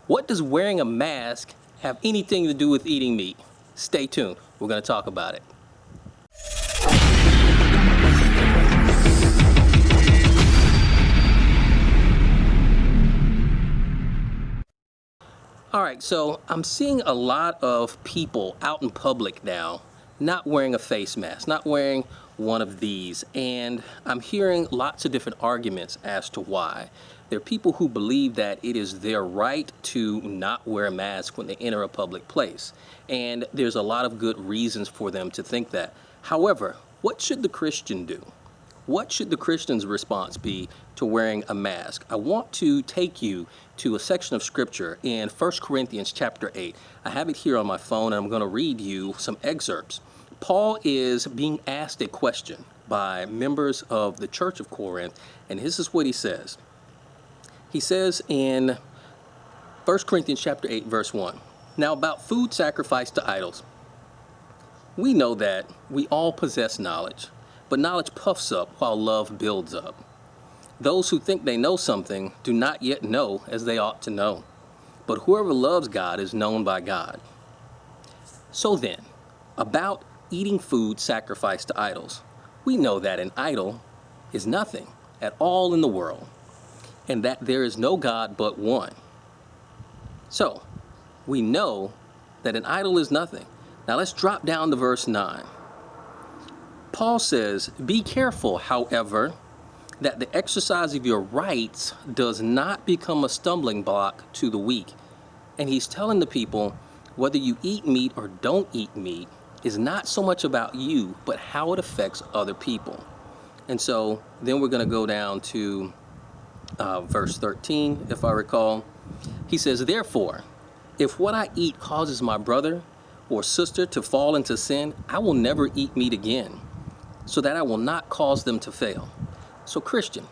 What does wearing a mask have anything to do with eating meat? Stay tuned. We're going to talk about it. All right, so I'm seeing a lot of people out in public now not wearing a face mask, not wearing one of these, and I'm hearing lots of different arguments as to why. There are people who believe that it is their right to not wear a mask when they enter a public place, and there's a lot of good reasons for them to think that. However, what should the Christian do? What should the Christian's response be to wearing a mask? I want to take you to a section of scripture in 1 Corinthians chapter 8. I have it here on my phone, and I'm going to read you some excerpts. Paul is being asked a question by members of the church of Corinth, and this is what he says. He says in 1 Corinthians chapter 8, verse 1, "Now about food sacrificed to idols, we know that we all possess knowledge. But knowledge puffs up while love builds up. Those who think they know something do not yet know as they ought to know. But whoever loves God is known by God. So then, about eating food sacrificed to idols, we know that an idol is nothing at all in the world, and that there is no God but one. So, we know that an idol is nothing." Now let's drop down to verse 9. Paul says, "Be careful, however, that the exercise of your rights does not become a stumbling block to the weak." And he's telling the people, whether you eat meat or don't eat meat is not so much about you, but how it affects other people. And so then we're going to go down to verse 13, if I recall. He says, "Therefore, if what I eat causes my brother or sister to fall into sin, I will never eat meat again, so that I will not cause them to fail." So Christian,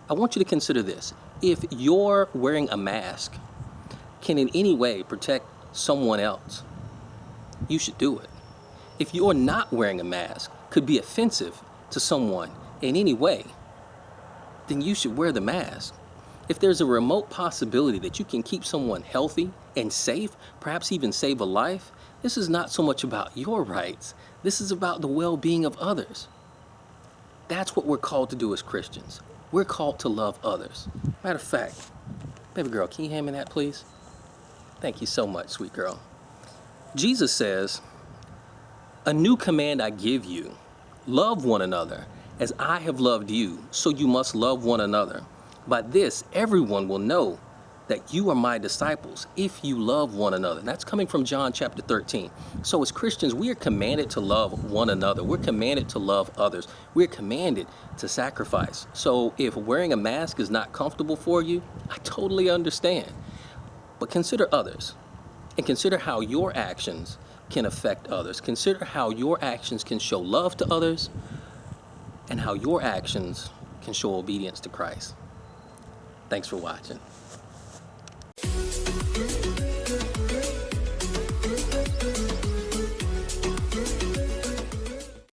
I want you to consider this. If you're wearing a mask can in any way protect someone else, you should do it. If you're not wearing a mask could be offensive to someone in any way, then you should wear the mask. If there's a remote possibility that you can keep someone healthy and safe, perhaps even save a life, this is not so much about your rights. This is about the well-being of others. That's what we're called to do as Christians. We're called to love others. Matter of fact, baby girl, can you hand me that, please? Thank you so much, sweet girl. Jesus says, "A new command I give you, love one another as I have loved you, so you must love one another. By this, everyone will know that you are my disciples if you love one another." That's coming from John chapter 13. So as Christians, we are commanded to love one another. We're commanded to love others. We're commanded to sacrifice. So if wearing a mask is not comfortable for you, I totally understand. But consider others and consider how your actions can affect others. Consider how your actions can show love to others and how your actions can show obedience to Christ. Thanks for watching.